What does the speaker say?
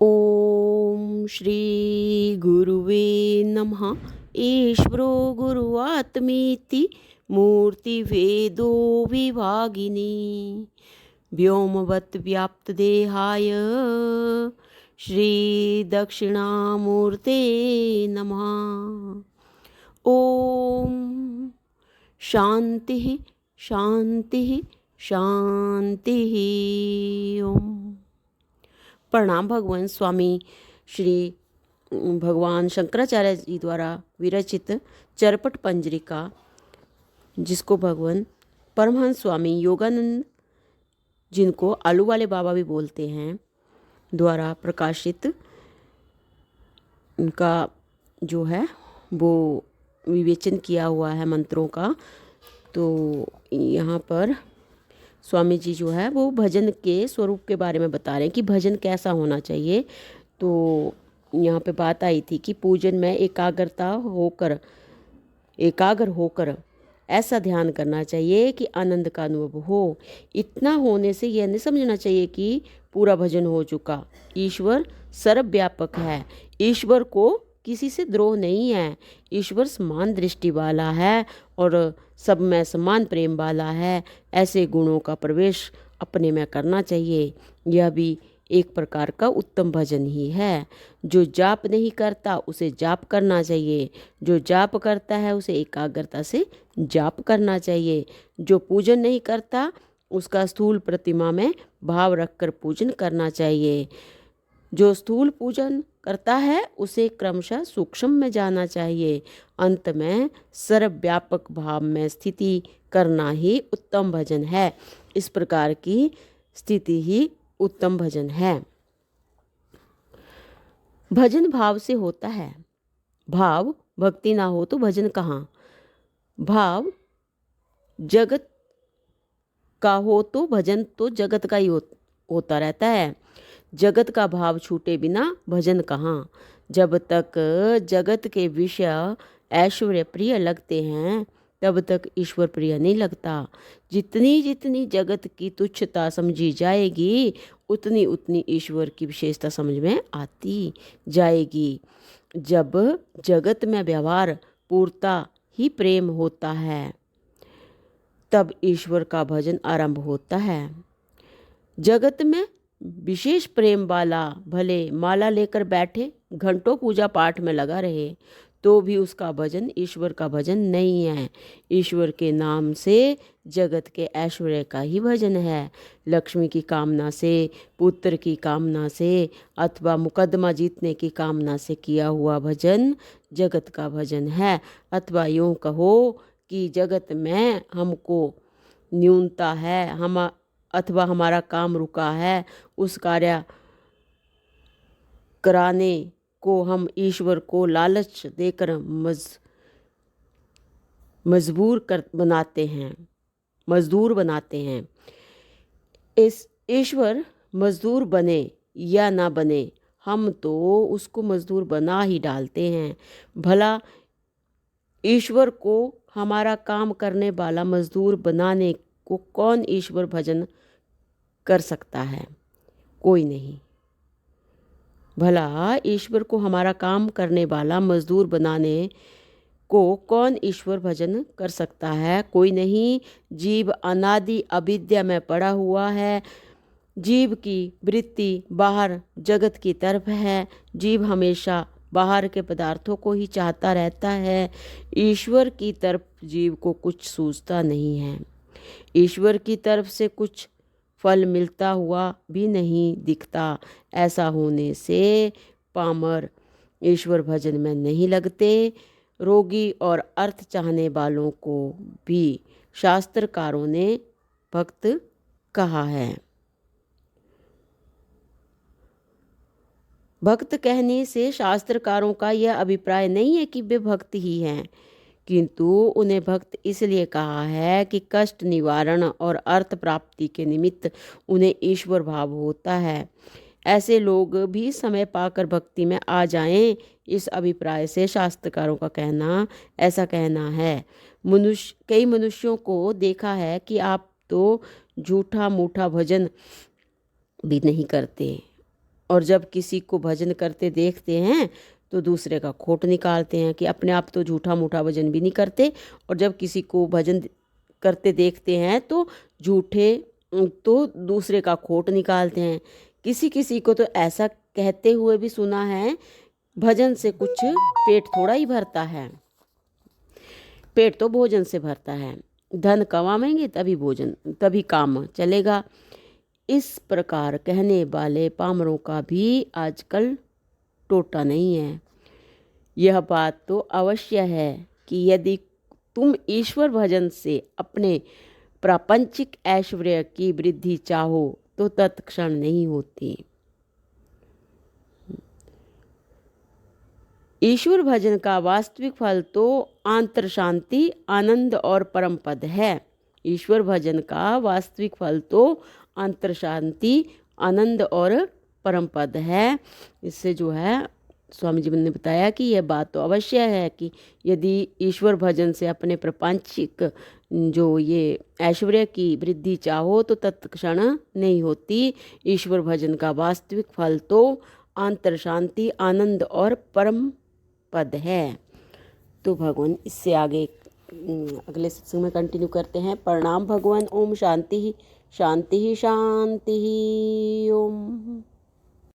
ओम श्री गुरुवे नमः। ईश्वरो गुरुआत्मेति मूर्तिभेदो विभागिनी व्योमवत् व्याप्तदेहाय श्री दक्षिणामूर्ते नमः। ओम शांति शांति शांति। ओम। प्रणाम। भगवान स्वामी श्री भगवान शंकराचार्य जी द्वारा विरचित चरपट पंजरिका, जिसको भगवान परमहंस स्वामी योगानंद, जिनको आलू वाले बाबा भी बोलते हैं, द्वारा प्रकाशित उनका जो है वो विवेचन किया हुआ है मंत्रों का। तो यहाँ पर स्वामी जी जो है वो भजन के स्वरूप के बारे में बता रहे हैं कि भजन कैसा होना चाहिए। तो यहाँ पे बात आई थी कि पूजन में एकाग्र होकर ऐसा ध्यान करना चाहिए कि आनंद का अनुभव हो। इतना होने से यह नहीं समझना चाहिए कि पूरा भजन हो चुका। ईश्वर सर्वव्यापक है। ईश्वर को किसी से द्रोह नहीं है। ईश्वर समान दृष्टि वाला है और सब में समान प्रेम वाला है। ऐसे गुणों का प्रवेश अपने में करना चाहिए। यह भी एक प्रकार का उत्तम भजन ही है। जो जाप नहीं करता उसे जाप करना चाहिए। जो जाप करता है उसे एकाग्रता से जाप करना चाहिए। जो पूजन नहीं करता उसका स्थूल प्रतिमा में भाव रखकर पूजन करना चाहिए। जो स्थूल पूजन करता है उसे क्रमशः सूक्ष्म में जाना चाहिए। अंत में सर्वव्यापक भाव में स्थिति करना ही उत्तम भजन है। इस प्रकार की स्थिति ही उत्तम भजन है। भजन भाव से होता है। भाव भक्ति ना हो तो भजन कहाँ। भाव जगत का हो तो भजन तो जगत का ही होता रहता है। जगत का भाव छूटे बिना भजन कहाँ। जब तक जगत के विषय ऐश्वर्य प्रिय लगते हैं तब तक ईश्वर प्रिय नहीं लगता। जितनी जितनी जगत की तुच्छता समझी जाएगी उतनी उतनी ईश्वर की विशेषता समझ में आती जाएगी। जब जगत में व्यवहार पूर्णता ही प्रेम होता है तब ईश्वर का भजन आरंभ होता है। जगत में विशेष प्रेम वाला भले माला लेकर बैठे, घंटों पूजा पाठ में लगा रहे, तो भी उसका भजन ईश्वर का भजन नहीं है। ईश्वर के नाम से जगत के ऐश्वर्य का ही भजन है। लक्ष्मी की कामना से, पुत्र की कामना से अथवा मुकदमा जीतने की कामना से किया हुआ भजन जगत का भजन है। अथवा यूँ कहो कि जगत में हमको न्यूनता है, अथवा हमारा काम रुका है, उस कार्य कराने को हम ईश्वर को लालच देकर मजदूर बनाते हैं। इस ईश्वर मजदूर बने या ना बने, हम तो उसको मजदूर बना ही डालते हैं। भला ईश्वर को हमारा काम करने वाला मजदूर बनाने को कौन ईश्वर भजन कर सकता है? कोई नहीं। भला ईश्वर को हमारा काम करने वाला मजदूर बनाने को कौन ईश्वर भजन कर सकता है? कोई नहीं। जीव अनादि अविद्या में पड़ा हुआ है। जीव की वृत्ति बाहर जगत की तरफ है। जीव हमेशा बाहर के पदार्थों को ही चाहता रहता है। ईश्वर की तरफ जीव को कुछ सूझता नहीं है। ईश्वर की तरफ से कुछ फल मिलता हुआ भी नहीं दिखता। ऐसा होने से पामर ईश्वर भजन में नहीं लगते। रोगी और अर्थ चाहने वालों को भी शास्त्रकारों ने भक्त कहा है। भक्त कहने से शास्त्रकारों का यह अभिप्राय नहीं है कि वे भक्त ही हैं, किंतु उन्हें भक्त इसलिए कहा है कि कष्ट निवारण और अर्थ प्राप्ति के निमित्त उन्हें ईश्वर भाव होता है। ऐसे लोग भी समय पाकर भक्ति में आ जाएं, इस अभिप्राय से शास्त्रकारों का ऐसा कहना है। कई मनुष्यों को देखा है कि आप तो झूठा मूठा भजन भी नहीं करते और जब किसी को भजन करते देखते हैं तो दूसरे का खोट निकालते हैं कि अपने आप तो झूठा मूठा भजन भी नहीं करते, और जब किसी को भजन करते देखते हैं तो दूसरे का खोट निकालते हैं। किसी किसी को तो ऐसा कहते हुए भी सुना है, भजन से कुछ पेट थोड़ा ही भरता है, पेट तो भोजन से भरता है। धन कमाएंगे तभी काम चलेगा। इस प्रकार कहने वाले पामरों का भी आजकल टोटा नहीं है। यह बात तो अवश्य है कि यदि तुम ईश्वर भजन से अपने प्रापंचिक ऐश्वर्य की वृद्धि चाहो तो तत्क्षण नहीं होती। ईश्वर भजन का वास्तविक फल तो आंतर शांति, आनंद और परम पद है। ईश्वर भजन का वास्तविक फल तो अंतर शांति, आनंद और परम पद है। इससे जो है स्वामी जी ने बताया कि यह बात तो अवश्य है कि यदि ईश्वर भजन से अपने प्रपंचिक जो ये ऐश्वर्य की वृद्धि चाहो तो तत्क्षण नहीं होती। ईश्वर भजन का वास्तविक फल तो आंतर शांति, आनंद और परम पद है। तो भगवान इससे आगे अगले सत्संग में कंटिन्यू करते हैं। प्रणाम भगवान। ओम शांति शांति शांति। ओम।